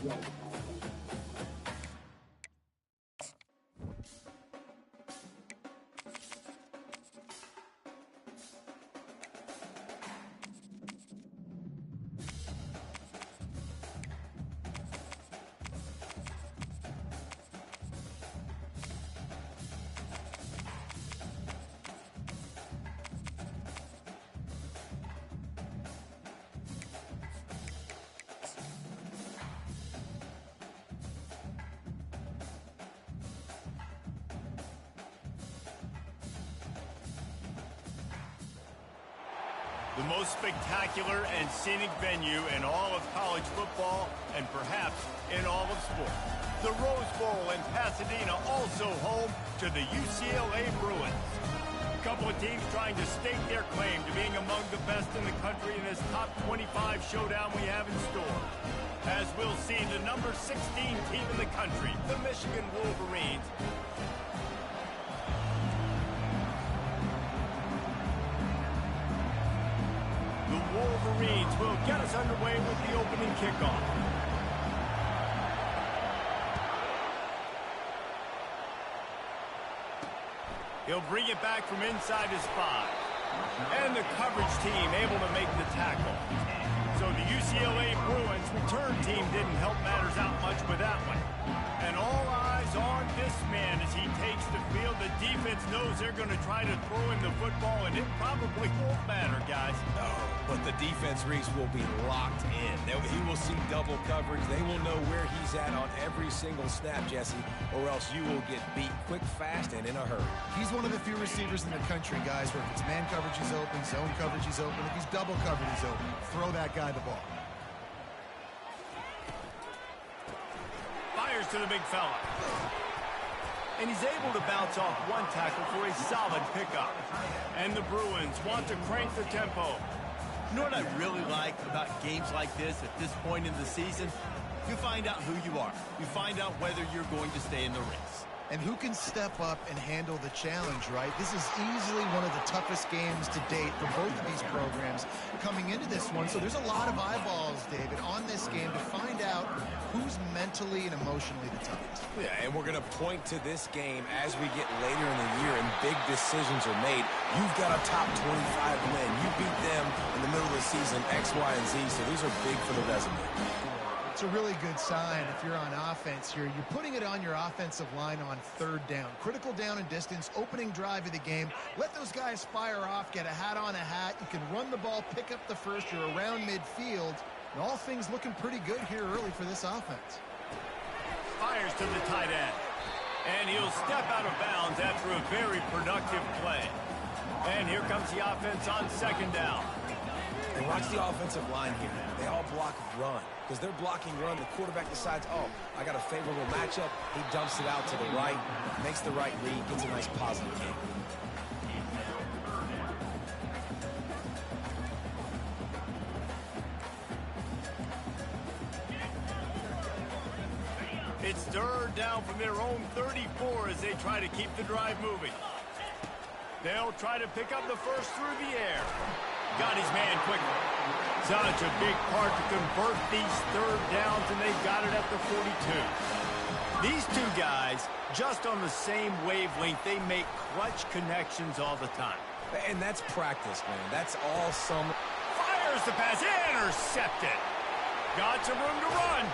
The most spectacular and scenic venue in all of college football and perhaps in all of sports. The Rose Bowl in Pasadena, also home to the UCLA Bruins. A couple of teams trying to stake their claim to being among the best in the country in this top 25 showdown we have in store. As we'll see, the number 16 team in the country, the Michigan Wolverines, Wolverines will get us underway with the opening kickoff. He'll bring it back from inside his 5. And the coverage team able to make the tackle. So the UCLA Bruins return team didn't help matters out much with that one. And all eyes on this man as he takes the field. The defense knows they're going to try to throw him the football, and it probably won't matter, guys. No, but the defense, Reese, will be locked in. He will see double coverage. They will know where he's at on every single snap, Jesse, or else you will get beat quick, fast, and in a hurry. He's one of the few receivers in the country, guys, where if it's man coverage, he's open, zone coverage, he's open. If he's double covered, he's open. Throw that guy the ball. Fires to the big fella. And he's able to bounce off one tackle for a solid pickup. And the Bruins want to crank the tempo. You know what I really like about games like this at this point in the season? You find out who you are. You find out whether you're going to stay in the race. And who can step up and handle the challenge, right? This is easily one of the toughest games to date for both of these programs coming into this one. So there's a lot of eyeballs, David, on this game to find out who's mentally and emotionally the toughest. Yeah, and we're going to point to this game as we get later in the year and big decisions are made. You've got a top 25 win. You beat them in the middle of the season, X, Y, and Z. So these are big for the resume. It's a really good sign if you're on offense here. You're putting it on your offensive line on third down. Critical down and distance, opening drive of the game. Let those guys fire off, get a hat on a hat. You can run the ball, pick up the first. You're around midfield. And all things looking pretty good here early for this offense. Fires to the tight end. And he'll step out of bounds after a very productive play. And here comes the offense on second down. And watch the offensive line here. They all block run. Because they're blocking run, the quarterback decides, oh, I got a favorable matchup. He dumps it out to the right, makes the right read, gets a nice positive game. It's third down from their own 34 as they try to keep the drive moving. They'll try to pick up the first through the air. Got his man quickly. Such a big part to convert these third downs, and they got it at the 42. These two guys, just on the same wavelength, they make clutch connections all the time. And that's practice, man. That's all summer. Fires the pass, intercepted. Got some room to run.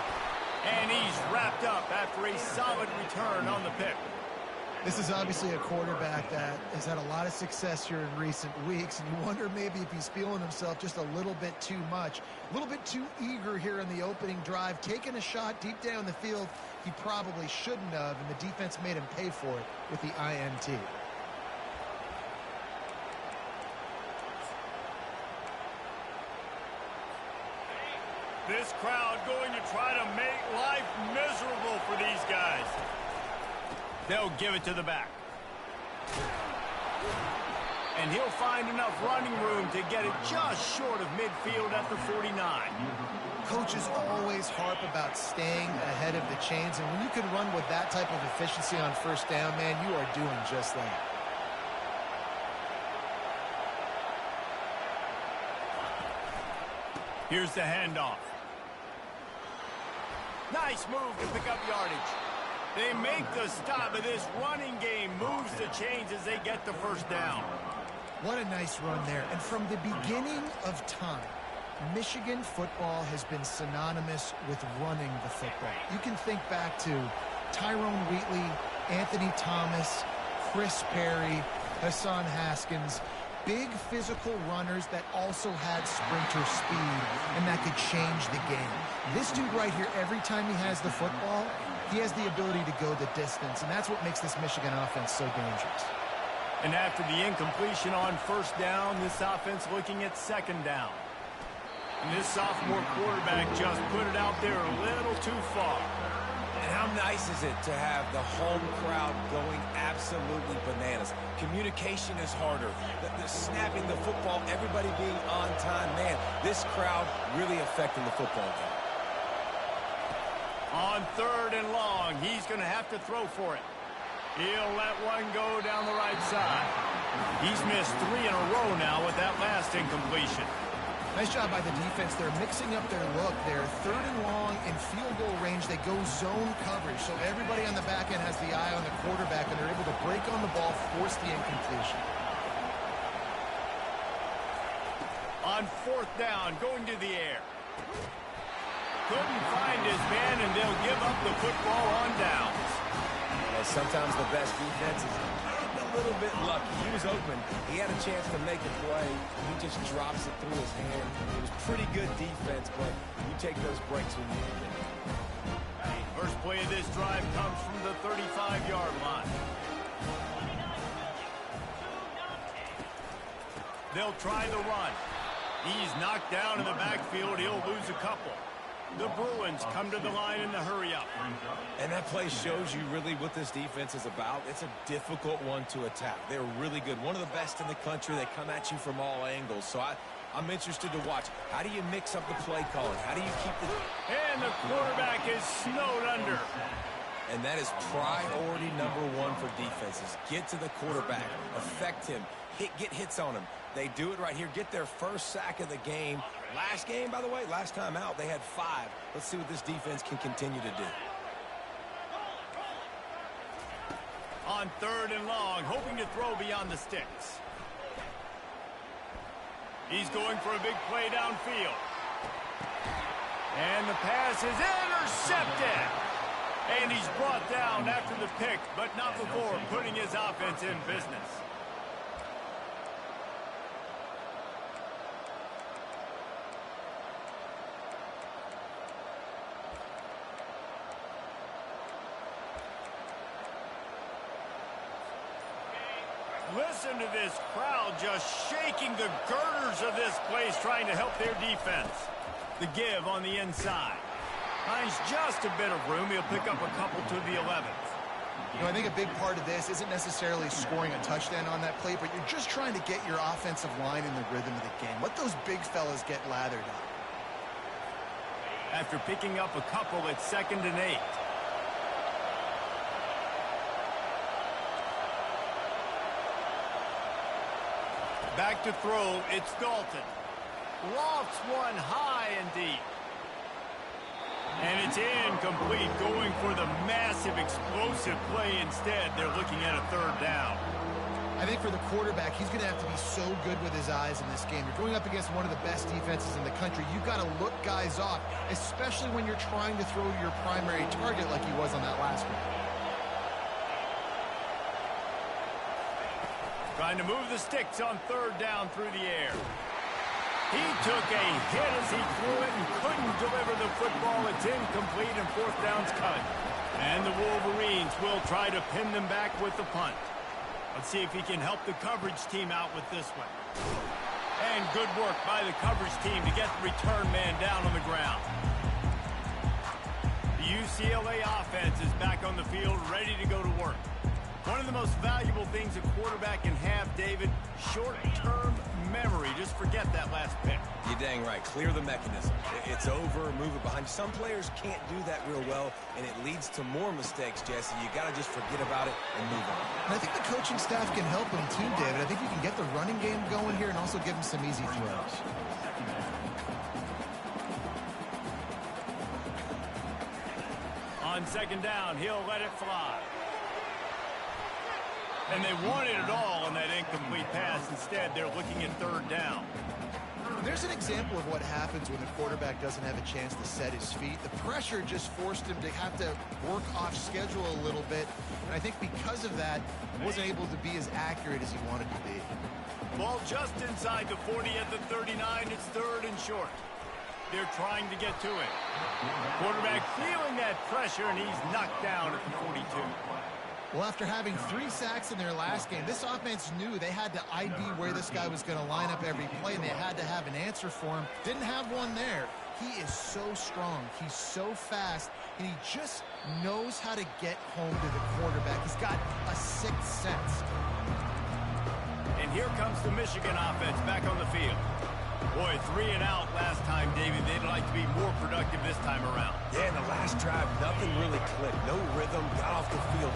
And he's wrapped up after a solid return on the pick. This is obviously a quarterback that has had a lot of success here in recent weeks, and you wonder maybe if he's feeling himself just a little bit too much, a little bit too eager here in the opening drive, taking a shot deep down the field he probably shouldn't have, and the defense made him pay for it with the INT. This crowd going to try to make life miserable for these guys. They'll give it to the back. And he'll find enough running room to get it just short of midfield at the 49. Coaches always harp about staying ahead of the chains, and when you can run with that type of efficiency on first down, man, you are doing just that. Here's the handoff. Nice move to pick up yardage. They make the stop, but this running game moves the chains as they get the first down. What a nice run there. And from the beginning of time, Michigan football has been synonymous with running the football. You can think back to Tyrone Wheatley, Anthony Thomas, Chris Perry, Hassan Haskins. Big physical runners that also had sprinter speed, and that could change the game. This dude right here, every time he has the football, he has the ability to go the distance, and that's what makes this Michigan offense so dangerous. And after the incompletion on first down, this offense looking at second down. And this sophomore quarterback just put it out there a little too far. And how nice is it to have the home crowd going absolutely bananas? Communication is harder. The snapping the football, everybody being on time. Man, this crowd really affecting the football game. On third and long, he's going to have to throw for it. He'll let one go down the right side. He's missed 3 in a row now with that last incompletion. Nice job by the defense. They're mixing up their look. They're third and long in field goal range. They go zone coverage. So everybody on the back end has the eye on the quarterback, and they're able to break on the ball, force the incompletion. On fourth down, going to the air. Couldn't find his man, and they'll give up the football on downs. And sometimes the best defense is a little bit lucky. He was open. He had a chance to make a play. He just drops it through his hand. It was pretty good defense, but you take those breaks when you need them. First play of this drive comes from the 35-yard line. They'll try the run. He's knocked down in the backfield. He'll lose a couple. The Bruins come to the line in the hurry-up. And that play shows you really what this defense is about. It's a difficult one to attack. They're really good. One of the best in the country. They come at you from all angles. So I'm interested to watch. How do you mix up the play calling? How do you keep the... And the quarterback is snowed under. And that is priority number one for defenses. Get to the quarterback. Affect him. Get hits on him. They do it right here. Get their first sack of the game. Last game, by the way, last time out, they had 5. Let's see what this defense can continue to do. On third and long, hoping to throw beyond the sticks. He's going for a big play downfield. And the pass is intercepted. And he's brought down after the pick, but not before putting his offense in business. Listen to this crowd just shaking the girders of this place, trying to help their defense. The give on the inside. Finds just a bit of room. He'll pick up a couple to the 11th. You know, I think a big part of this isn't necessarily scoring a touchdown on that play, but you're just trying to get your offensive line in the rhythm of the game. Let those big fellas get lathered up. After picking up a couple, it's 2nd and 8. Back to throw, it's Dalton. Lofts one high and deep. And it's incomplete, going for the massive explosive play instead. They're looking at a 3rd down. I think for the quarterback, he's going to have to be so good with his eyes in this game. You're going up against one of the best defenses in the country. You've got to look guys off, especially when you're trying to throw your primary target like he was on that last one. Trying to move the sticks on 3rd down through the air. He took a hit as he threw it and couldn't deliver the football. It's incomplete and 4th down's coming. And the Wolverines will try to pin them back with the punt. Let's see if he can help the coverage team out with this one. And good work by the coverage team to get the return man down on the ground. The UCLA offense is back on the field, ready to go to work. One of the most valuable things a quarterback can have, David, short-term memory. Just forget that last pick. You're dang right. Clear the mechanism. It's over, move it behind. Some players can't do that real well, and it leads to more mistakes, Jesse. You got to just forget about it and move on. And I think the coaching staff can help him too, David. I think you can get the running game going here and also give him some easy throws. On second down, he'll let it fly. And they wanted it all on that incomplete pass. Instead, they're looking at third down. There's an example of what happens when the quarterback doesn't have a chance to set his feet. The pressure just forced him to have to work off schedule a little bit. And I think because of that, he wasn't able to be as accurate as he wanted to be. Ball just inside the 40 at the 39. It's third and short. They're trying to get to it. Quarterback feeling that pressure, and he's knocked down at the 42. Well, after having 3 sacks in their last game, this offense knew they had to ID where this guy was going to line up every play, and they had to have an answer for him. Didn't have one there. He is so strong. He's so fast, and he just knows how to get home to the quarterback. He's got a sixth sense. And here comes the Michigan offense back on the field. Boy, 3 and out last time, David. They'd like to be more productive this time around. Yeah, in the last drive, nothing really clicked. No rhythm, got off the field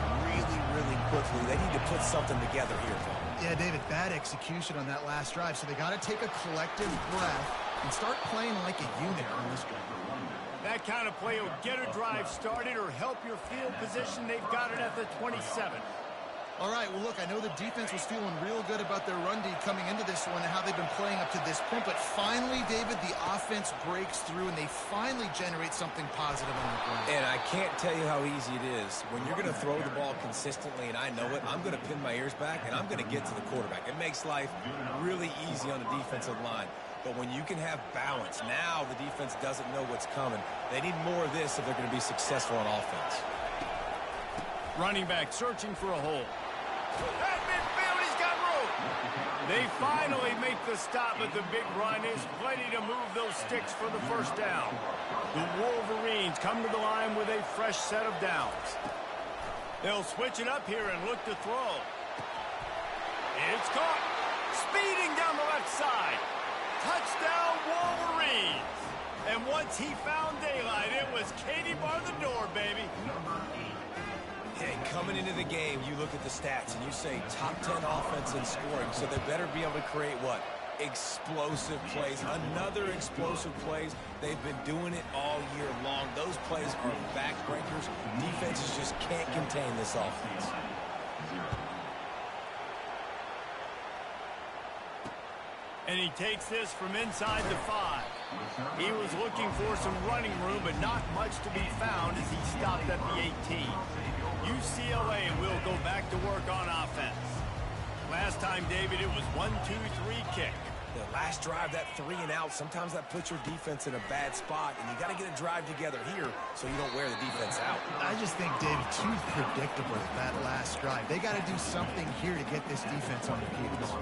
really quickly. They need to put something together here, Paul. Yeah, David, bad execution on that last drive, so they got to take a collective breath and start playing like a unit on this drive. That kind of play will get a drive started or help your field position. They've got it at the 27. All right, well, look, I know the defense was feeling real good about their run D coming into this one and how they've been playing up to this point, but finally, David, the offense breaks through and they finally generate something positive on the ground. And I can't tell you how easy it is. When you're going to throw the ball consistently, and I know it, I'm going to pin my ears back, and I'm going to get to the quarterback. It makes life really easy on the defensive line. But when you can have balance, now the defense doesn't know what's coming. They need more of this if they're going to be successful on offense. Running back searching for a hole. At midfield, he's got room. They finally make the stop, but the big run is plenty to move those sticks for the first down. The Wolverines come to the line with a fresh set of downs. They'll switch it up here and look to throw. It's caught. Speeding down the left side. Touchdown, Wolverines. And once he found daylight, it was Katie bar the door, baby. Hey, coming into the game, you look at the stats and you say top 10 offense in scoring, so they better be able to create what? Explosive plays. Another explosive plays. They've been doing it all year long. Those plays are backbreakers. Defenses just can't contain this offense. And he takes this from inside the 5. He was looking for some running room, but not much to be found as he stopped at the 18. UCLA will go back to work on offense. Last time, David, it was 1-2-3 kick. The last drive, that 3 and out, sometimes that puts your defense in a bad spot, and you got to get a drive together here so you don't wear the defense out. I just think, David, too predictable that last drive. They got to do something here to get this defense on their heels.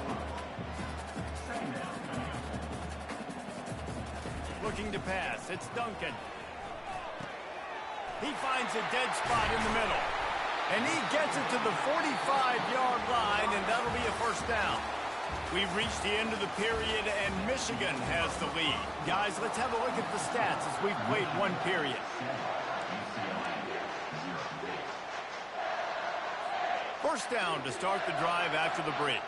Looking to pass. It's Duncan. He finds a dead spot in the middle. And he gets it to the 45-yard line, and that'll be a first down. We've reached the end of the period, and Michigan has the lead. Guys, let's have a look at the stats as we've played one period. First down to start the drive after the break.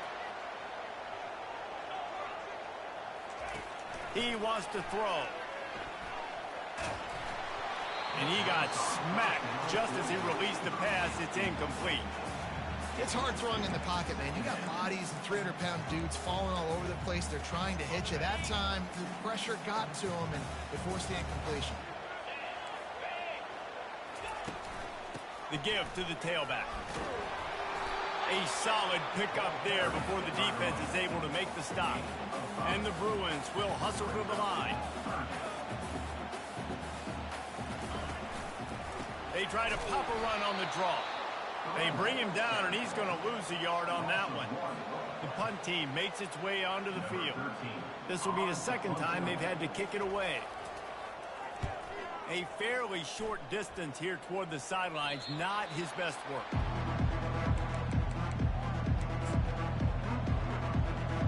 He wants to throw. And he got smacked just as he released the pass. It's incomplete. It's hard throwing in the pocket, man. You got bodies and 300-pound dudes falling all over the place. They're trying to hit you. That time, the pressure got to him, and it forced the incompletion. The give to the tailback. A solid pickup there before the defense is able to make the stop. And the Bruins will hustle to the line. They try to pop a run on the draw. They bring him down, and he's going to lose a yard on that one. The punt team makes its way onto the field. This will be the second time they've had to kick it away. A fairly short distance here toward the sidelines, not his best work.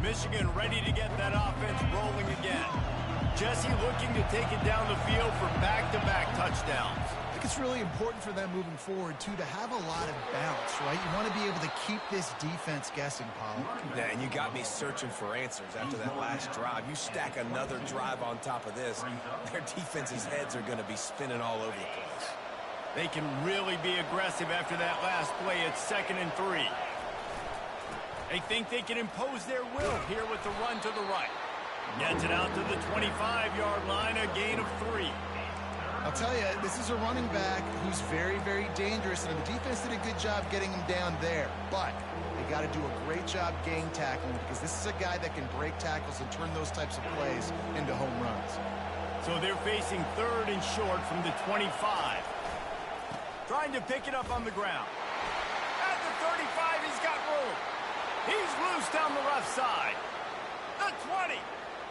Michigan ready to get that offense rolling again. Jesse looking to take it down the field for back-to-back touchdowns. I think it's really important for them moving forward, too, to have a lot of bounce, right? You want to be able to keep this defense guessing, Paul. Yeah, and you got me searching for answers after that last drive. You stack another drive on top of this, their defense's heads are going to be spinning all over the place. They can really be aggressive after that last play at 2nd and 3. They think they can impose their will here with the run to the right. Gets it out to the 25-yard line, a gain of 3. I'll tell you, this is a running back who's very, very dangerous, and the defense did a good job getting him down there. But they got to do a great job gang tackling because this is a guy that can break tackles and turn those types of plays into home runs. So they're facing 3rd and short from the 25. Trying to pick it up on the ground. At the 35, he's got room. He's loose down the left side. The 20.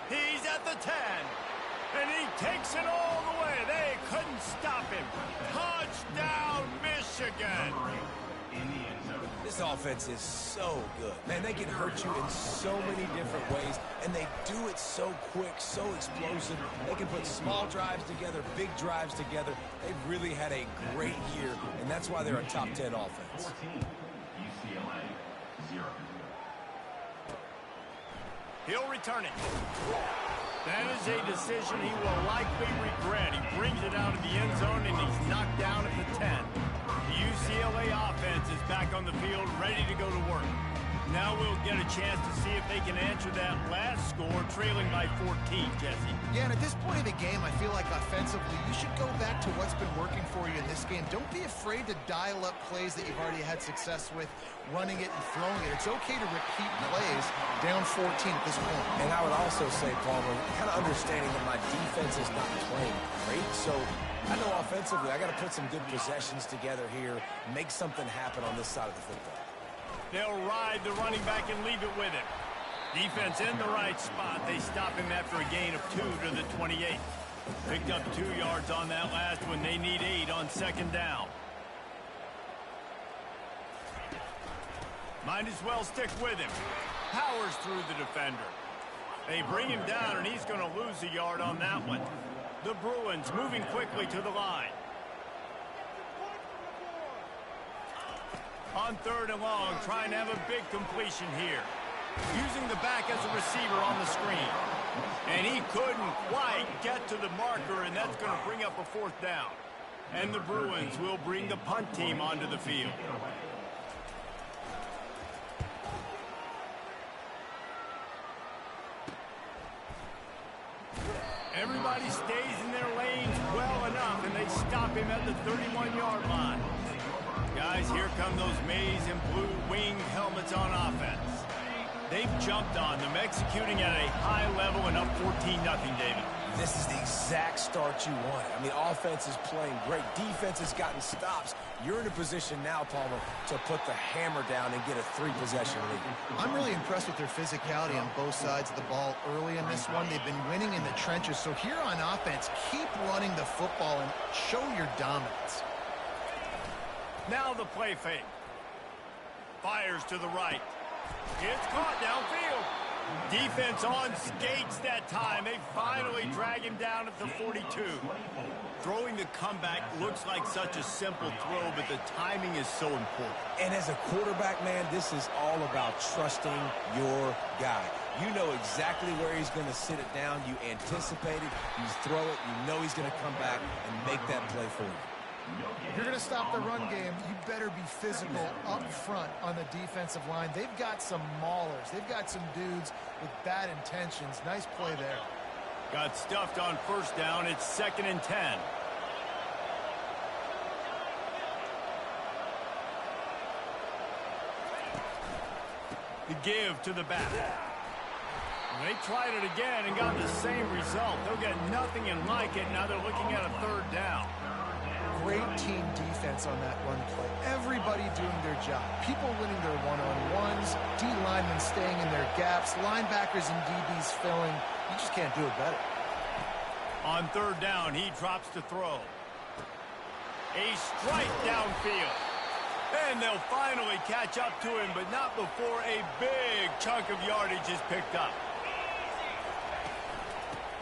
He's at the 10. And he takes it all the way. They couldn't stop him. Touchdown, Michigan. This offense is so good. Man, they can hurt you in so many different ways, and they do it so quick, so explosive. They can put small drives together, big drives together. They've really had a great year, and that's why they're a top 10 offense. 14, UCLA, 0. He'll return it. That is a decision he will likely regret. He brings it out of the end zone, and he's knocked down at the 10. The UCLA offense is back on the field, ready to go to work. Now we'll get a chance to see if they can answer that last score, trailing by 14, Jesse. Yeah, and at this point of the game, I feel like offensively, you should go back to what's been working for you in this game. Don't be afraid to dial up plays that you've already had success with, running it and throwing it. It's okay to repeat plays down 14 at this point. And I would also say, Palmer, kind of understanding that my defense is not playing great, so I know offensively I got to put some good possessions together here, make something happen on this side of the football. They'll ride the running back and leave it with him. Defense in the right spot. They stop him after a gain of 2 to the 28. Picked up 2 yards on that last one. They need 8 on 2nd down. Might as well stick with him. Powers through the defender. They bring him down, and he's going to lose a yard on that one. The Bruins moving quickly to the line. On 3rd and long, trying to have a big completion here. Using the back as a receiver on the screen. And he couldn't quite get to the marker, and that's going to bring up a 4th down. And the Bruins will bring the punt team onto the field. Everybody stays in their lanes well enough, and they stop him at the 31-yard line. Guys, here come those maize and blue winged helmets on offense. They've jumped on them, executing at a high level and up 14-0, David. This is the exact start you wanted. I mean, offense is playing great. Defense has gotten stops. You're in a position now, Palmer, to put the hammer down and get a 3-possession lead. I'm really impressed with their physicality on both sides of the ball early in this one. They've been winning in the trenches. So here on offense, keep running the football and show your dominance. Now the play fake. Fires to the right. It's caught downfield. Defense on skates that time. They finally drag him down at the 42. Throwing the comeback looks like such a simple throw, but the timing is so important. And as a quarterback, man, this is all about trusting your guy. You know exactly where he's going to sit it down. You anticipate it. You throw it. You know he's going to come back and make that play for you. If you're going to stop the run game, you better be physical up front on the defensive line. They've got some maulers. They've got some dudes with bad intentions. Nice play there. Got stuffed on 1st down. It's 2nd and 10. The give to the back. They tried it again and got the same result. They'll get nothing and like it. Now they're looking at a 3rd down. Great team defense on that run play. Everybody doing their job. People winning their one-on-ones, D-linemen staying in their gaps, linebackers and DBs filling. You just can't do it better. On 3rd down, he drops to throw. A strike downfield. And they'll finally catch up to him, but not before a big chunk of yardage is picked up.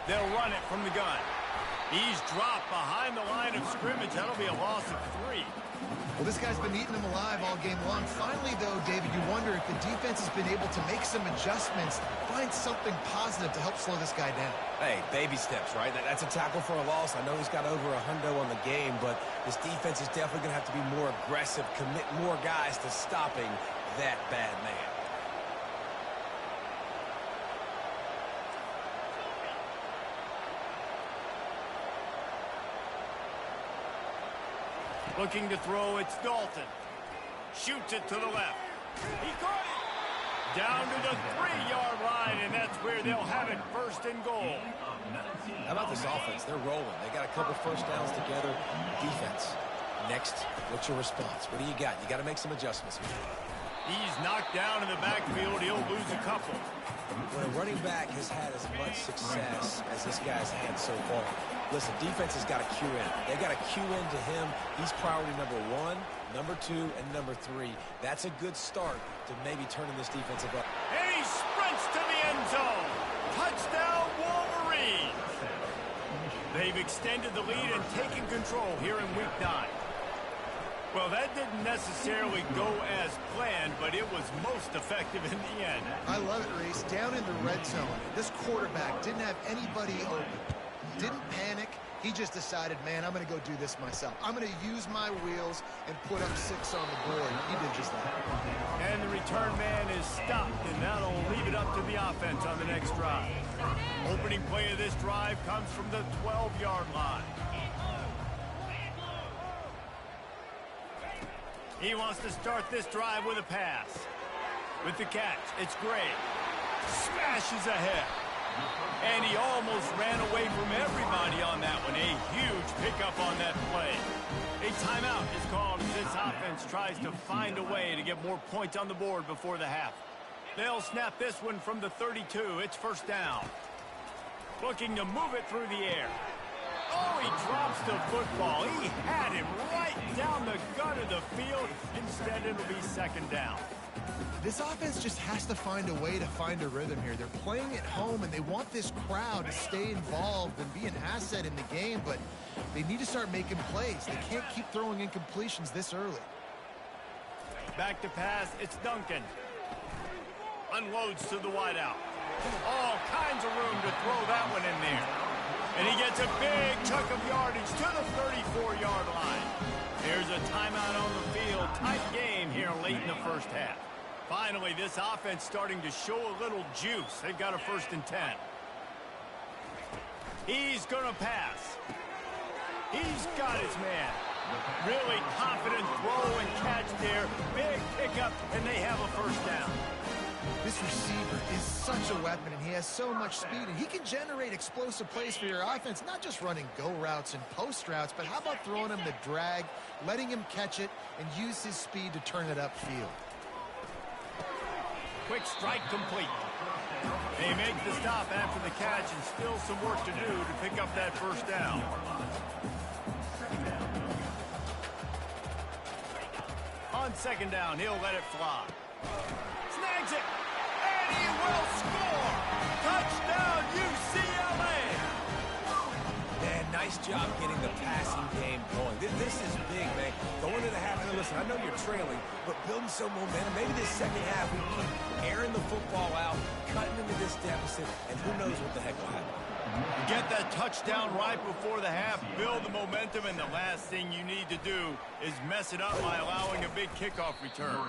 They'll run it from the gun. He's dropped behind the line of scrimmage. That'll be a loss of 3. Well, this guy's been eating them alive all game long. Finally, though, David, you wonder if the defense has been able to make some adjustments, find something positive to help slow this guy down. Hey, baby steps, right? That's a tackle for a loss. I know he's got over $100 on the game, but this defense is definitely going to have to be more aggressive, commit more guys to stopping that bad man. Looking to throw, it's Dalton. Shoots it to the left. He caught it! Down to the 3-yard line, and that's where they'll have it, first and goal. How about this offense? They're rolling. They got a couple first downs together. Defense. Next, what's your response? What do you got? You got to make some adjustments here. He's knocked down in the backfield. He'll lose a couple. When a running back has had as much success as this guy's had so far, listen, defense has got to cue in. They got to cue into him. He's priority number 1, number 2, and number 3. That's a good start to maybe turning this defensive up. And he sprints to the end zone. Touchdown, Wolverines. They've extended the lead and taken control here in Week 9. Well, that didn't necessarily go as planned, but it was most effective in the end. I love it, Reese. Down in the red zone, this quarterback didn't have anybody open. Didn't panic. He just decided, man, I'm going to go do this myself. I'm going to use my wheels and put up 6 on the board. He did just that. And the return man is stopped, and that'll leave it up to the offense on the next drive. Opening play of this drive comes from the 12-yard line. He wants to start this drive with a pass. With the catch, it's Gray. Smashes ahead. And he almost ran away from everybody on that one. A huge pickup on that play. A timeout is called as this offense tries to find a way to get more points on the board before the half. They'll snap this one from the 32. It's first down. Looking to move it through the air. Oh, he drops the football. He had him right down the gut of the field. Instead, it'll be second down. This offense just has to find a way to find a rhythm here. They're playing at home, and they want this crowd to stay involved and be an asset in the game, but they need to start making plays. They can't keep throwing incompletions this early. Back to pass, it's Duncan. Unloads to the wideout. All kinds of room to throw that one in there. And he gets a big chunk of yardage to the 34-yard line. There's a timeout on the field. Tight game here late in the first half. Finally, this offense starting to show a little juice. They've got a 1st and 10. He's going to pass. He's got his man. Really confident throw and catch there. Big pickup, and they have a 1st down. This receiver is such a weapon, and he has so much speed, and he can generate explosive plays for your offense, not just running go routes and post routes, but how about throwing him the drag, letting him catch it, and use his speed to turn it upfield. Quick strike complete. They make the stop after the catch, and still some work to do to pick up that 1st down. On 2nd down, he'll let it fly. Snags it, and he will score! Touchdown, UCLA! Man, nice job getting the passing game going. This is big, man. Going into the half, and listen, I know you're trailing, but building some momentum. Maybe this second half, we keep airing the football out, cutting into this deficit, and who knows what the heck will happen. Get that touchdown right before the half, build the momentum, and the last thing you need to do is mess it up by allowing a big kickoff return.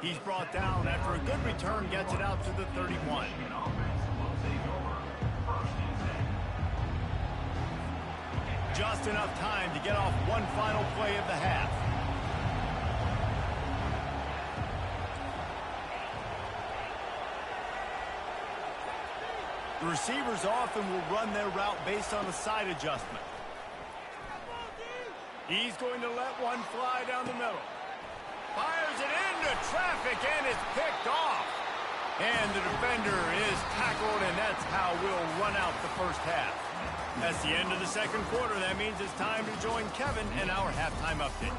He's brought down after a good return, gets it out to the 31. Just enough time to get off one final play of the half. The receivers often will run their route based on a side adjustment. He's going to let one fly down the middle. Fires it into traffic, and it's picked off. And the defender is tackled, and that's how we'll run out the first half. That's the end of the second quarter. That means it's time to join Kevin in our halftime update.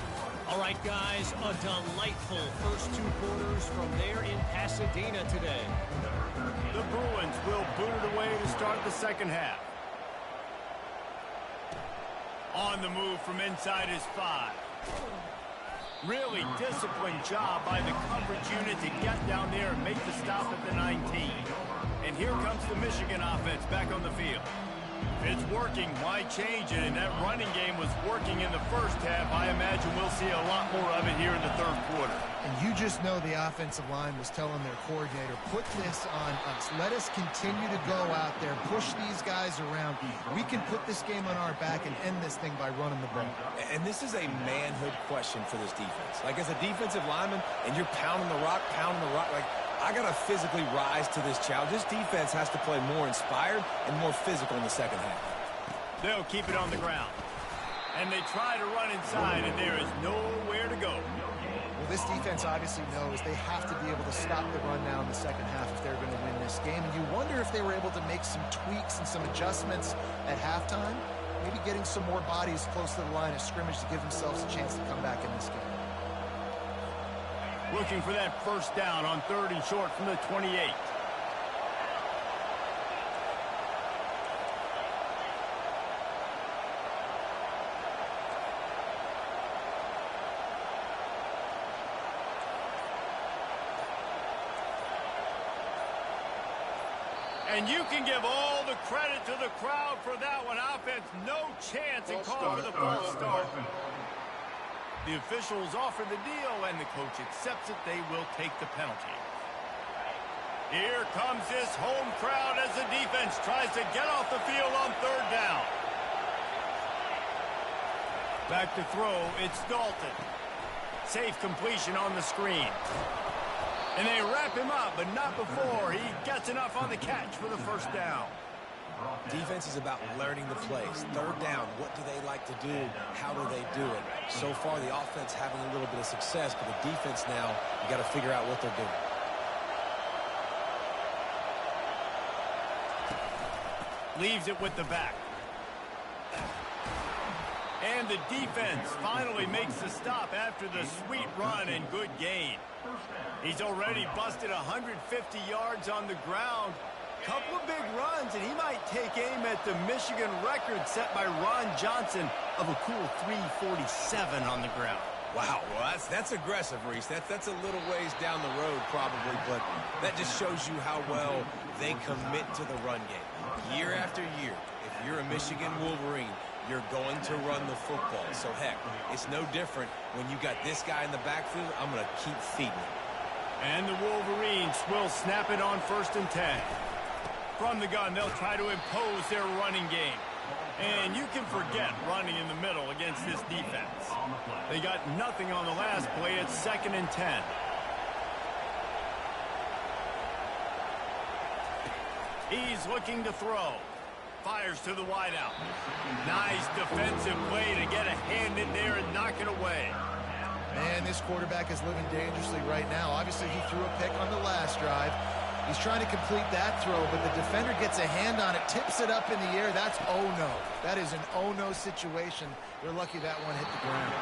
All right, guys, a delightful first 2 quarters from there in Pasadena today. The Bruins will boot it away to start the second half. On the move from inside his 5. Really disciplined job by the coverage unit to get down there and make the stop at the 19. And here comes the Michigan offense back on the field. It's working. Why change it? And that running game was working in the first half. I imagine we'll see a lot more of it here in the third quarter. And you just know the offensive line was telling their coordinator, put this on us. Let us continue to go out there, push these guys around. We can put this game on our back and end this thing by running the ball. And this is a manhood question for this defense. Like, as a defensive lineman, and you're pounding the rock, like, I got to physically rise to this challenge. This defense has to play more inspired and more physical in the second half. They'll keep it on the ground. And they try to run inside, and there is nowhere to go. Well, this defense obviously knows they have to be able to stop the run now in the second half if they're going to win this game. And you wonder if they were able to make some tweaks and some adjustments at halftime, maybe getting some more bodies close to the line of scrimmage to give themselves a chance to come back in this game. Looking for that first down on 3rd and short from the 28. And you can give all the credit to the crowd for that one. Offense, no chance in calling for the false start. The officials offer the deal, and the coach accepts it. They will take the penalty. Here comes this home crowd as the defense tries to get off the field on 3rd down. Back to throw, it's Dalton. Safe completion on the screen. And they wrap him up, but not before he gets enough on the catch for the first down. Defense is about learning the plays. 3rd down, what do they like to do? How do they do it? So far, the offense having a little bit of success, but the defense now, you got to figure out what they're doing. Leaves it with the back. And the defense finally makes the stop after the sweet run and good gain. He's already busted 150 yards on the ground. Couple of big runs, and he might take aim at the Michigan record set by Ron Johnson of a cool 347 on the ground. Wow, well, that's aggressive, Reese. That's a little ways down the road probably, but that just shows you how well they commit to the run game. Year after year, if you're a Michigan Wolverine, you're going to run the football. So, heck, it's no different when you got this guy in the backfield. I'm going to keep feeding him. And the Wolverines will snap it on 1st and 10. From the gun, they'll try to impose their running game. And you can forget running in the middle against this defense. They got nothing on the last play. It's 2nd and 10. He's looking to throw. Fires to the wideout. Nice defensive play to get a hand in there and knock it away. Man, this quarterback is living dangerously right now. Obviously, he threw a pick on the last drive. He's trying to complete that throw, but the defender gets a hand on it, tips it up in the air. That's oh-no. That is an oh-no situation. They're lucky that one hit the ground.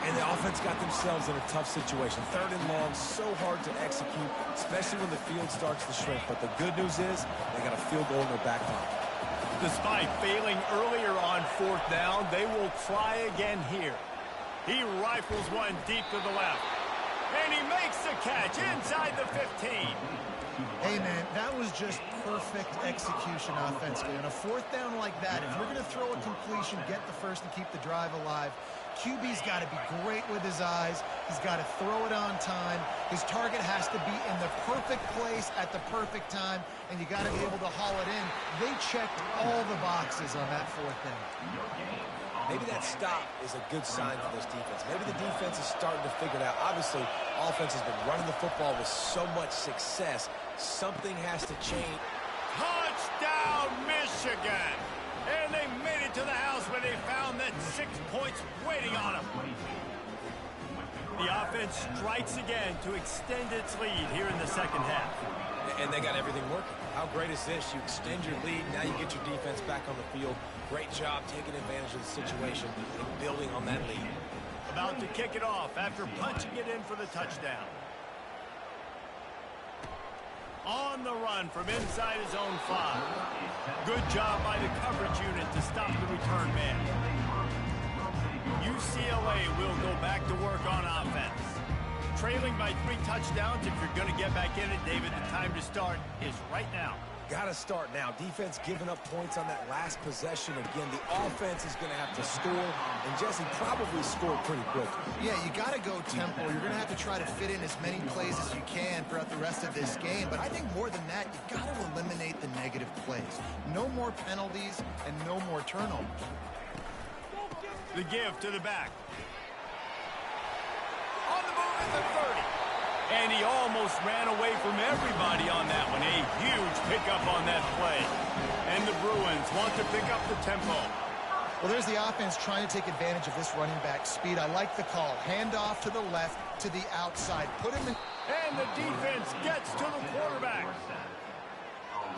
And the offense got themselves in a tough situation. 3rd and long, so hard to execute, especially when the field starts to shrink. But the good news is they got a field goal in their back pocket. Despite failing earlier on 4th down, they will try again here. He rifles one deep to the left. And he makes the catch inside the 15. Hey, man, that was just perfect execution offensively. On a 4th down like that, if you're going to throw a completion, get the first and keep the drive alive, QB's got to be great with his eyes. He's got to throw it on time. His target has to be in the perfect place at the perfect time, and you got to be able to haul it in. They checked all the boxes on that 4th down. Maybe that stop is a good sign for this defense. Maybe the defense is starting to figure it out. Obviously, offense has been running the football with so much success. Something has to change. Touchdown, Michigan! And they made it to the house where they found that 6 points waiting on them. The offense strikes again to extend its lead here in the second half. And they got everything working. How great is this? You extend your lead, now you get your defense back on the field. Great job taking advantage of the situation and building on that lead. About to kick it off after punching it in for the touchdown. On the run from inside his own 5. Good job by the coverage unit to stop the return man. UCLA will go back to work on offense. Trailing by 3 touchdowns. If you're going to get back in it, David, the time to start is right now. Got to start now. Defense giving up points on that last possession. Again, the offense is going to have to score, and Jesse probably scored pretty quick. Yeah, you got to go tempo. You're going to have to try to fit in as many plays as you can throughout the rest of this game. But I think more than that, you got to eliminate the negative plays. No more penalties and no more turnovers. The give to the back. On the move at the 30. And he almost ran away from everybody on that one. A huge pickup on that play. And the Bruins want to pick up the tempo. Well, there's the offense trying to take advantage of this running back speed. I like the call. Hand off to the left, to the outside. Put him in. And the defense gets to the quarterback.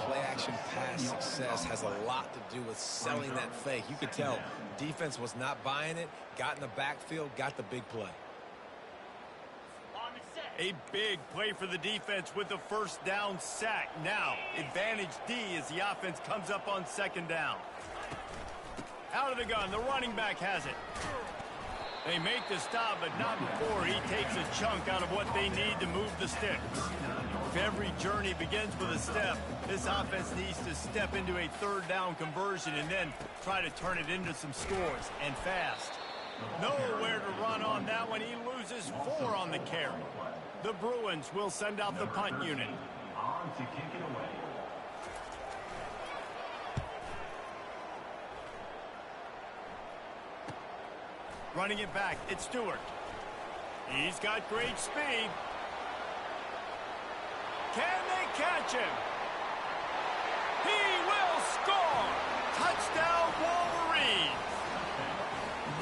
Play-action pass success has a lot to do with selling that fake. You could tell defense was not buying it, got in the backfield, got the big play. A big play for the defense with the first down sack. Now, advantage D as the offense comes up on second down. Out of the gun, the running back has it. They make the stop, but not before he takes a chunk out of what they need to move the sticks. If every journey begins with a step, this offense needs to step into a third down conversion and then try to turn it into some scores, and fast. Nowhere to run on that one. He loses 4 on the carry. The Bruins will send out the punt unit. On to kick it away. Running it back, it's Stewart. He's got great speed. Can they catch him? He will score! Touchdown, Wolverines!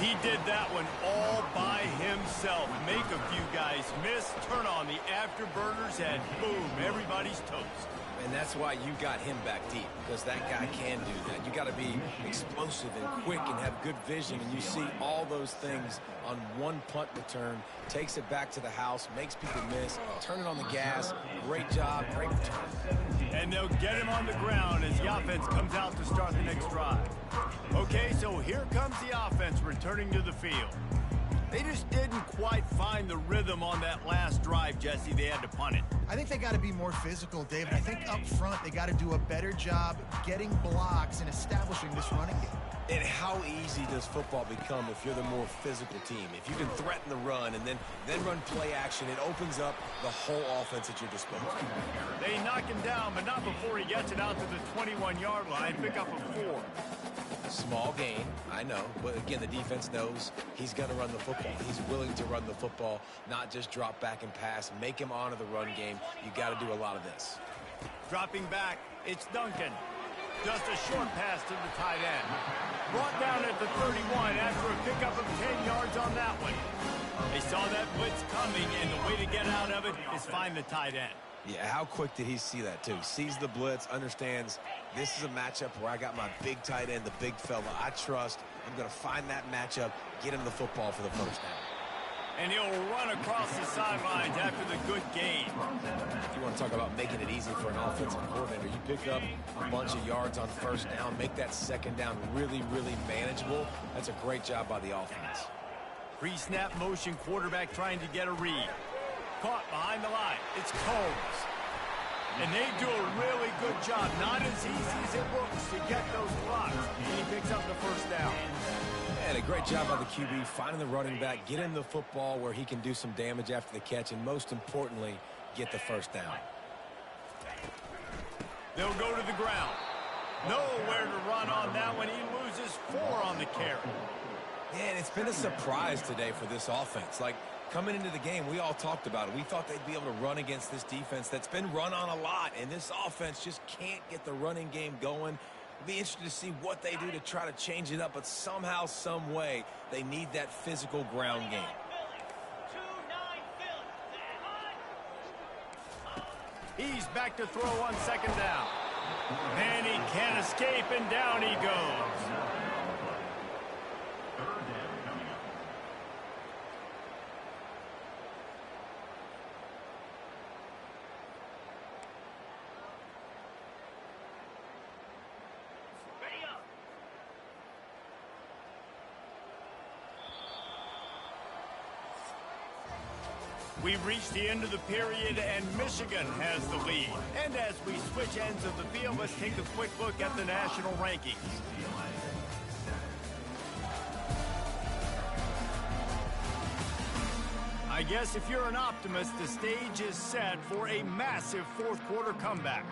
He did that one all by himself. Make a few guys miss, turn on the afterburners, and boom, everybody's toast. And that's why you got him back deep, because that guy can do that. You got to be explosive and quick and have good vision, and you see all those things on one punt return. Takes it back to the house, makes people miss, turn it on the gas. Great job, great return. And they'll get him on the ground as the offense comes out to start the next drive. Okay, so here comes the offense returning to the field. They just didn't quite find the rhythm on that last drive, Jesse. They had to punt it. I think they got to be more physical, David. I think up front they got to do a better job getting blocks and establishing this running game. And how easy does football become if you're the more physical team? If you can threaten the run and then run play action, it opens up the whole offense at your disposal. They knock him down, but not before he gets it out to the 21-yard line. Pick up a 4. Small gain, I know, but again, the defense knows he's going to run the football. He's willing to run the football, not just drop back and pass, make him honor the run game. You got to do a lot of this. Dropping back, it's Duncan. Just a short pass to the tight end. Brought down at the 31 after a pickup of 10 yards on that one. They saw that blitz coming, and the way to get out of it is find the tight end. Yeah, how quick did he see that, too? Sees the blitz, understands this is a matchup where I got my big tight end, the big fella I trust. I'm going to find that matchup, get him the football for the first down. And he'll run across the sidelines after the good gain. You want to talk about making it easy for an offensive coordinator. You pick up a bunch of yards on first down, make that second down really, really manageable. That's a great job by the offense. Pre-snap motion quarterback trying to get a read. Caught behind the line. It's Combs. And they do a really good job. Not as easy as it looks to get those blocks. And he picks up the first down. And a great job by the QB finding the running back, get him the football where he can do some damage after the catch, and most importantly, get the first down. They'll go to the ground. Nowhere to run on that one. He loses 4 on the carry. Yeah, and it's been a surprise today for this offense. Like, coming into the game, we all talked about it. We thought they'd be able to run against this defense that's been run on a lot, and this offense just can't get the running game going. Be interested to see what they do to try to change it up, but somehow, some way, they need that physical ground game. He's back to throw on second down. And he can't escape, and down he goes. We've reached the end of the period, and Michigan has the lead. And as we switch ends of the field, let's take a quick look at the national rankings. I guess if you're an optimist, the stage is set for a massive fourth quarter comeback.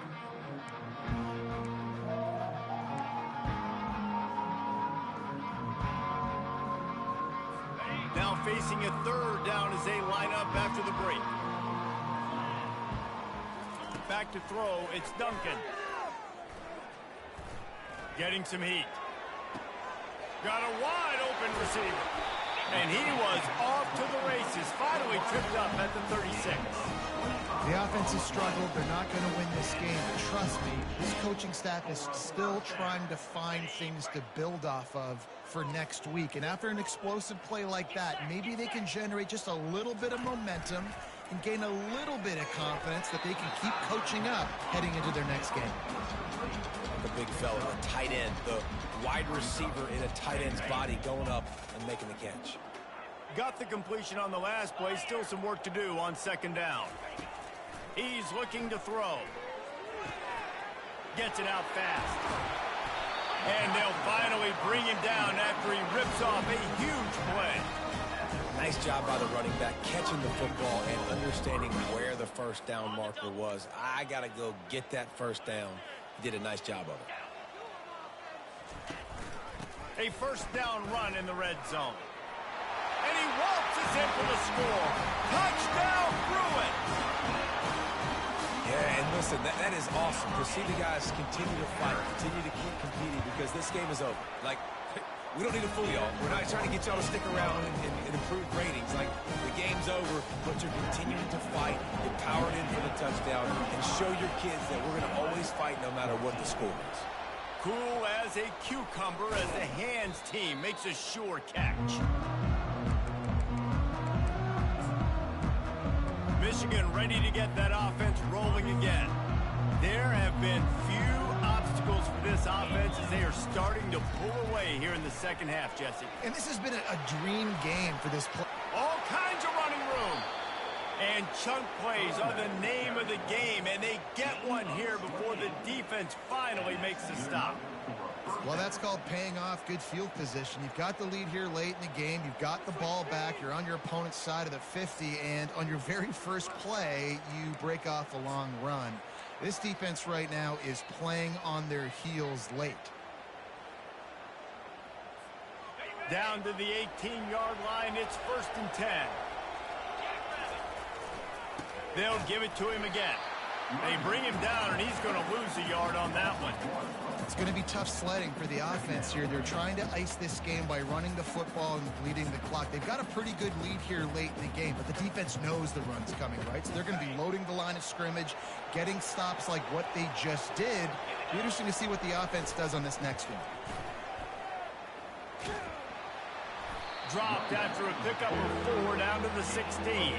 Now facing a third down as they line up after the break. Back to throw, it's Duncan. Getting some heat. Got a wide open receiver. And he was off to the races, finally tripped up at the 36. The offense has struggled. They're not going to win this game. But trust me, this coaching staff is still trying to find things to build off of for next week. And after an explosive play like that, maybe they can generate just a little bit of momentum and gain a little bit of confidence that they can keep coaching up heading into their next game. The big fella, the tight end, the wide receiver in a tight end's body going up and making the catch. Got the completion on the last play, still some work to do on second down. He's looking to throw. Gets it out fast. And they'll finally bring him down after he rips off a huge play. Nice job by the running back, catching the football and understanding where the first down marker was. I got to go get that first down. He did a nice job of it. A first down run in the red zone. And he waltzes in for the score. Touchdown, Bruins! Yeah, and listen, that is awesome to see the guys continue to fight, continue to keep competing, because this game is over. Like, we don't need to fool y'all. We're not trying to get y'all to stick around and improve ratings. Like, the game's over, but you're continuing to fight, get powered in for the touchdown, and show your kids that we're going to always fight no matter what the score is. Cool as a cucumber as the hands team makes a sure catch. Michigan ready to get that offense rolling again. There have been few obstacles for this offense as they are starting to pull away here in the second half, Jesse. And this has been a dream game for this play. All kinds of running room. And chunk plays are the name of the game, and they get one here before the defense finally makes the stop. Well, that's called paying off good field position. You've got the lead here late in the game. You've got the ball back. You're on your opponent's side of the 50, and on your very first play, you break off a long run. This defense right now is playing on their heels late. Down to the 18-yard line, it's 1st and 10. They'll give it to him again. They bring him down, and he's going to lose a yard on that one. It's going to be tough sledding for the offense here. They're trying to ice this game by running the football and bleeding the clock. They've got a pretty good lead here late in the game, but the defense knows the run's coming, right? So they're going to be loading the line of scrimmage, getting stops like what they just did. It'll be interesting to see what the offense does on this next one. Dropped after a pickup of 4 down to the 16.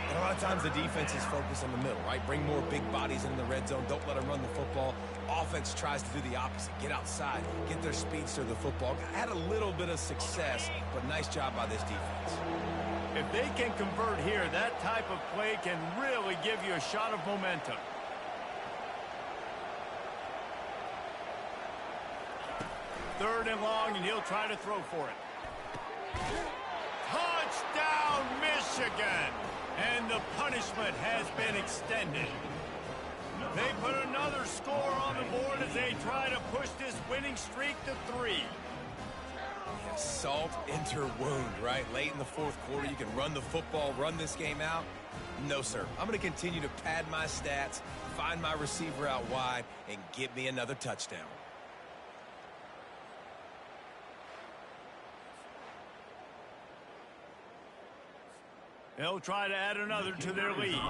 And a lot of times the defense is focused in the middle, right? Bring more big bodies in the red zone. Don't let them run the football. Offense tries to do the opposite. Get outside. Get their speedster the football. Had a little bit of success, but nice job by this defense. If they can convert here, that type of play can really give you a shot of momentum. Third and long, and he'll try to throw for it. Touchdown, Michigan! And the punishment has been extended. They put another score on the board as they try to push this winning streak to 3. Yeah, salt into wound, right? Late in the fourth quarter, you can run the football, run this game out. No, sir. I'm going to continue to pad my stats, find my receiver out wide, and get me another touchdown. They'll try to add another to their lead.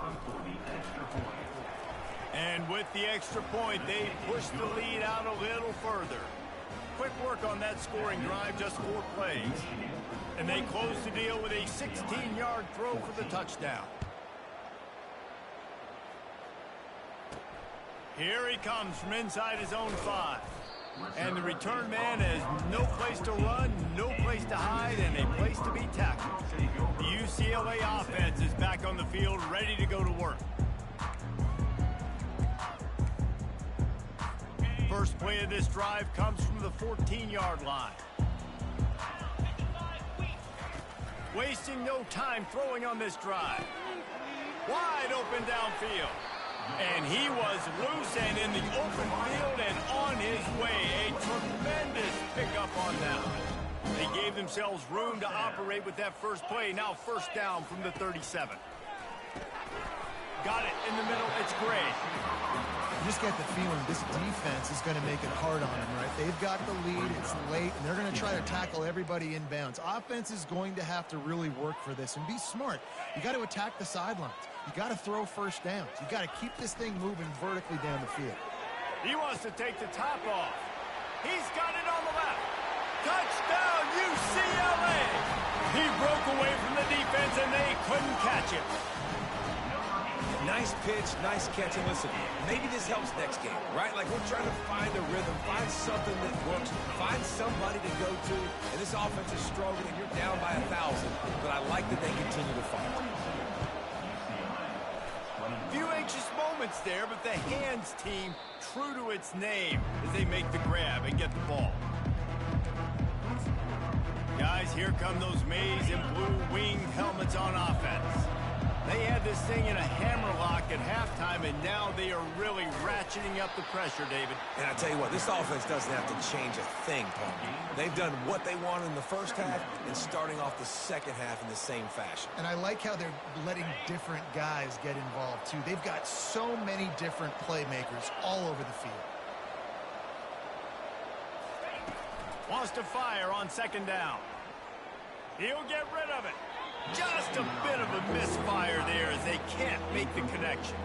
And with the extra point, they push the lead out a little further. Quick work on that scoring drive, just 4 plays. And they close the deal with a 16-yard throw for the touchdown. Here he comes from inside his own 5. And the return man has no place to run, no place to hide, and a place to be tackled. The UCLA offense is back on the field, ready to go to work. First play of this drive comes from the 14-yard line. Wasting no time throwing on this drive. Wide open downfield. And he was loose and in the open field and on his way. A tremendous pickup on down. They gave themselves room to operate with that first play. Now first down from the 37. Got it in the middle. It's Gray. You just get the feeling this defense is going to make it hard on them, right? They've got the lead. It's late, and they're going to try to tackle everybody inbounds. Offense is going to have to really work for this and be smart. You got to attack the sidelines. You got to throw first downs. You got to keep this thing moving vertically down the field. He wants to take the top off. He's got it on the left. Touchdown, UCLA! He broke away from the defense, and they couldn't catch him. Nice pitch, nice catch, and listen, maybe this helps next game, right? Like we're trying to find a rhythm, find something that works, find somebody to go to, and this offense is struggling, and you're down by 1,000, but I like that they continue to fight. Few anxious moments there, but the hands team true to its name as they make the grab and get the ball. Guys, here come those maize and blue winged helmets on offense. They had this thing in a hammerlock at halftime, and now they are really ratcheting up the pressure, David. And I tell you what, this offense doesn't have to change a thing, Paul. They've done what they wanted in the first half and starting off the second half in the same fashion. And I like how they're letting different guys get involved, too. They've got so many different playmakers all over the field. Wants to fire on second down. He'll get rid of it. Just a bit of a misfire there as they can't make the connection.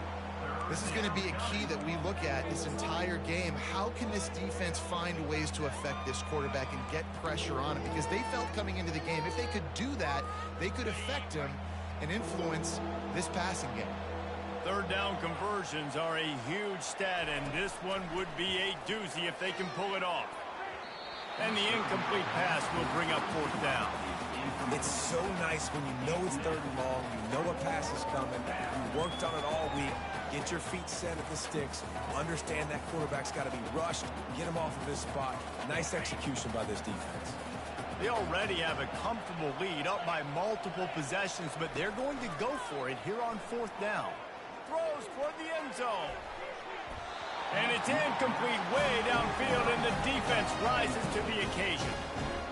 This is going to be a key that we look at this entire game. How can this defense find ways to affect this quarterback and get pressure on him? Because they felt coming into the game, if they could do that, they could affect him and influence this passing game. Third down conversions are a huge stat, and this one would be a doozy if they can pull it off. And the incomplete pass will bring up fourth down. It's so nice when you know it's third and long, you know a pass is coming, you worked on it all week, get your feet set at the sticks, understand that quarterback's got to be rushed, get him off of this spot. Nice execution by this defense. They already have a comfortable lead up by multiple possessions, but they're going to go for it here on fourth down. Throws toward the end zone. And it's incomplete way downfield, and the defense rises to the occasion.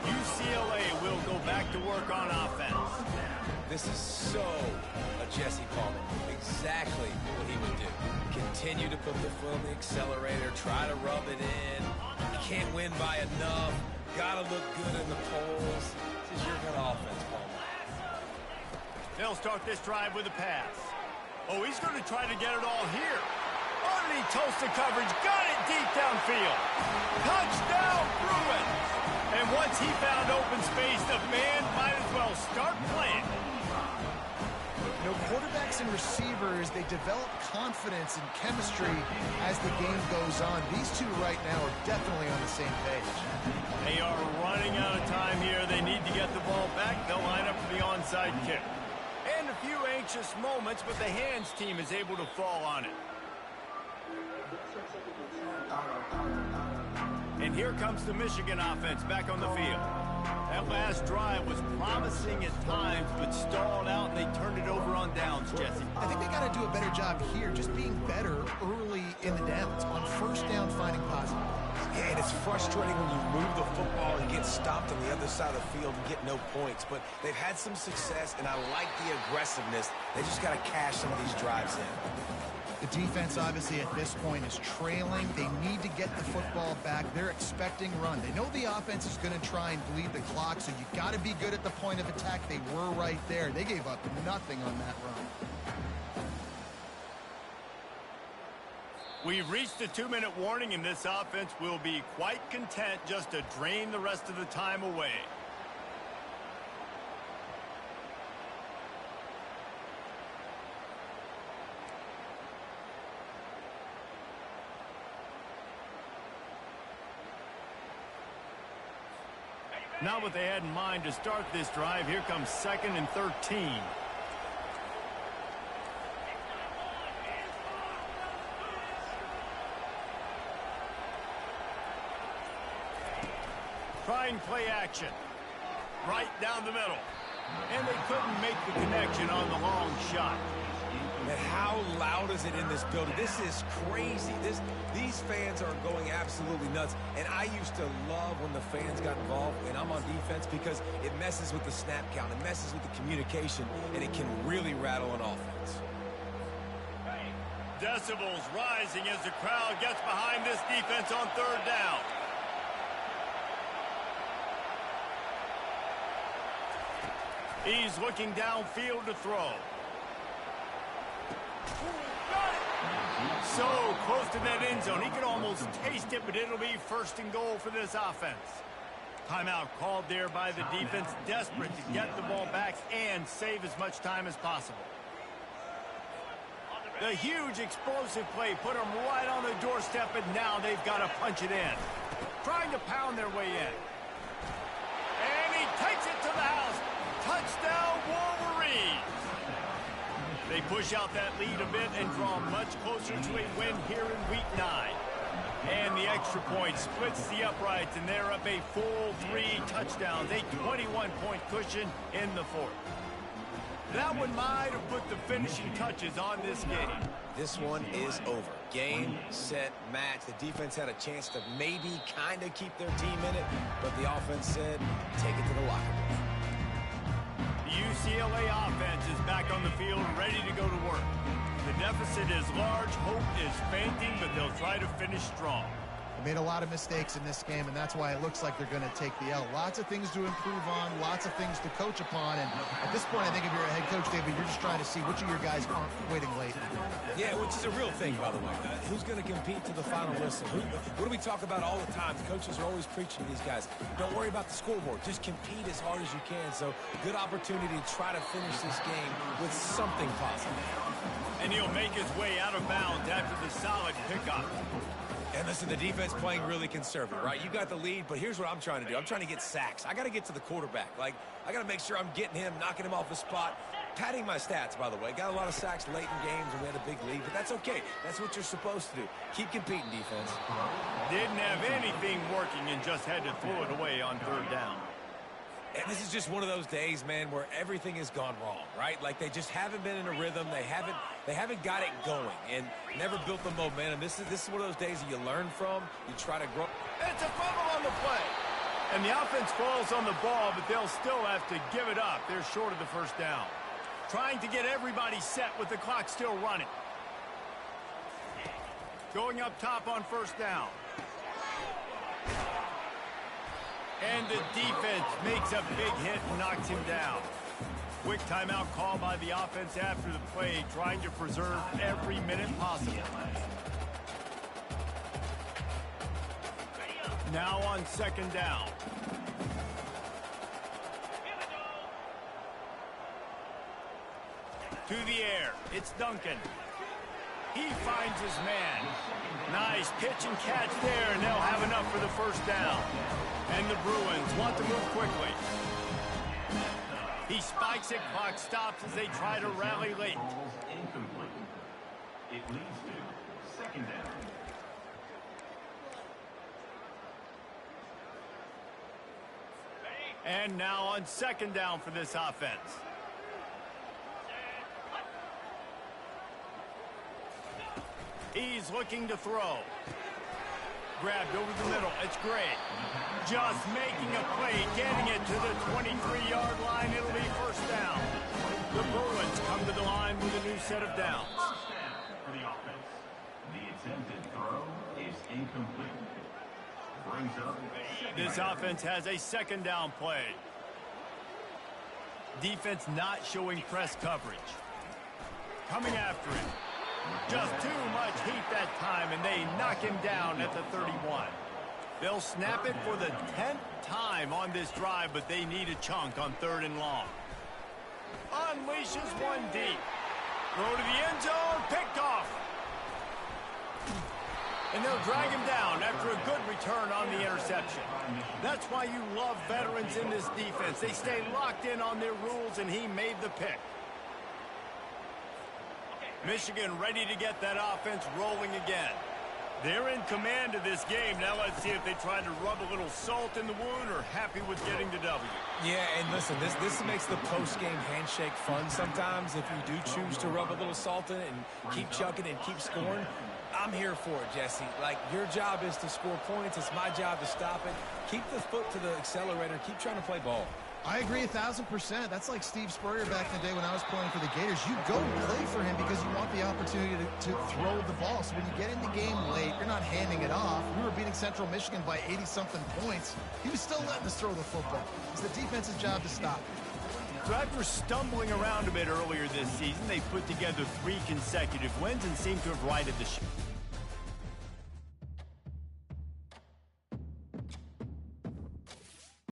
UCLA will go back to work on offense. This is so a Jesse Palmer. Exactly what he would do. Continue to put the foot on the accelerator, try to rub it in. You can't win by enough. Gotta look good in the polls. This is your good offense, Palmer. They'll start this drive with a pass. Oh, he's going to try to get it all here. Underneath toasted coverage, got it deep downfield. Touchdown, Bruins! And once he found open space, the man might as well start playing. You know, quarterbacks and receivers, they develop confidence and chemistry as the game goes on. These two right now are definitely on the same page. They are running out of time here. They need to get the ball back. They'll line up for the onside kick. And a few anxious moments, but the hands team is able to fall on it. And here comes the Michigan offense back on the field. That last drive was promising at times, but stalled out, and they turned it over on downs, Jesse. I think they got to do a better job here, just being better early in the downs, on first down finding positive. Yeah, and it's frustrating when you move the football and get stopped on the other side of the field and get no points, but they've had some success, and I like the aggressiveness. They just got to cash some of these drives in. The defense, obviously, at this point is trailing. They need to get the football back. They're expecting run. They know the offense is going to try and bleed the clock, so you got to be good at the point of attack. They were right there. They gave up nothing on that run. We've reached the 2-minute warning, and this offense will be quite content just to drain the rest of the time away. Now what they had in mind to start this drive, here comes 2nd and 13. Showing play action. Right down the middle. And they couldn't make the connection on the long shot. Man, how loud is it in this building? This is crazy. These fans are going absolutely nuts. And I used to love when the fans got involved when I'm on defense because it messes with the snap count, it messes with the communication, and it can really rattle an offense. Decibels rising as the crowd gets behind this defense on third down. He's looking downfield to throw. So close to that end zone. He could almost taste it, but it'll be first and goal for this offense. Timeout called there by the defense, desperate to get the ball back and save as much time as possible. The huge explosive play put them right on the doorstep, and now they've got to punch it in. Trying to pound their way in. And he takes it to the house. Touchdown, Wolverines! They push out that lead a bit and draw much closer to a win here in Week 9. And the extra point splits the uprights, and they're up a full 3 touchdowns, a 21-point cushion in the fourth. That one might have put the finishing touches on this game. This one is over. Game, set, match. The defense had a chance to maybe kind of keep their team in it, but the offense said, take it to the locker room. The UCLA offense is back on the field, ready to go to work. The deficit is large, hope is fainting, but they'll try to finish strong. They made a lot of mistakes in this game, and that's why it looks like they're going to take the L. Lots of things to improve on, lots of things to coach upon, and at this point, I think if you're a head coach, David, you're just trying to see which of your guys aren't quitting late. Yeah, which is a real thing, by the way. Who's going to compete to the final whistle? What do we talk about all the time? The coaches are always preaching to these guys. Don't worry about the scoreboard. Just compete as hard as you can. So, good opportunity to try to finish this game with something positive. And he'll make his way out of bounds after the solid pickup. And listen, the defense playing really conservative, right? You got the lead, but here's what I'm trying to do. I'm trying to get sacks. I got to get to the quarterback. Like, I got to make sure I'm getting him, knocking him off the spot. Padding my stats, by the way. Got a lot of sacks late in games, and we had a big lead, but that's okay. That's what you're supposed to do. Keep competing, defense. Didn't have anything working and just had to throw it away on third down. And this is just one of those days, man, where everything has gone wrong, right? Like they just haven't been in a rhythm. They haven't got it going and never built the momentum. This is one of those days that you learn from. You try to grow. It's a fumble on the play. And the offense falls on the ball, but they'll still have to give it up. They're short of the first down. Trying to get everybody set with the clock still running. Going up top on first down. And the defense makes a big hit and knocks him down. Quick timeout call by the offense after the play, trying to preserve every minute possible. Now on second down. To the air, it's Duncan. He finds his man. Nice pitch and catch there, and they'll have enough for the first down. And the Bruins want to move quickly. He spikes it, clock stops as they try to rally late. Incomplete. It leads to second down. And now on second down for this offense. He's looking to throw. Grabbed over the middle. It's great. Just making a play, getting it to the 23-yard line. It'll be first down. The Bruins come to the line with a new set of downs. First down for the offense. The attempted throw is incomplete. Brings up This offense has a second down play. Defense not showing press coverage. Coming after him. Just too much heat that time, and they knock him down at the 31. They'll snap it for the 10th time on this drive, but they need a chunk on third and long. Unleashes one deep. Throw to the end zone, picked off. And they'll drag him down after a good return on the interception. That's why you love veterans in this defense. They stay locked in on their rules, and he made the pick. Michigan ready to get that offense rolling again. They're in command of this game. Now let's see if they try to rub a little salt in the wound or happy with getting the W. Yeah, and listen, this makes the post-game handshake fun sometimes if you do choose to rub a little salt in it and keep chucking and keep scoring. I'm here for it, Jesse. Like, your job is to score points. It's my job to stop it. Keep the foot to the accelerator. Keep trying to play ball. I agree 1,000%. That's like Steve Spurrier back in the day when I was playing for the Gators. You go play for him because you want the opportunity to throw the ball. So when you get in the game late, you're not handing it off. We were beating Central Michigan by 80-something points. He was still letting us throw the football. It's the defense's job to stop it. So after stumbling around a bit earlier this season, they put together 3 consecutive wins and seem to have righted the ship.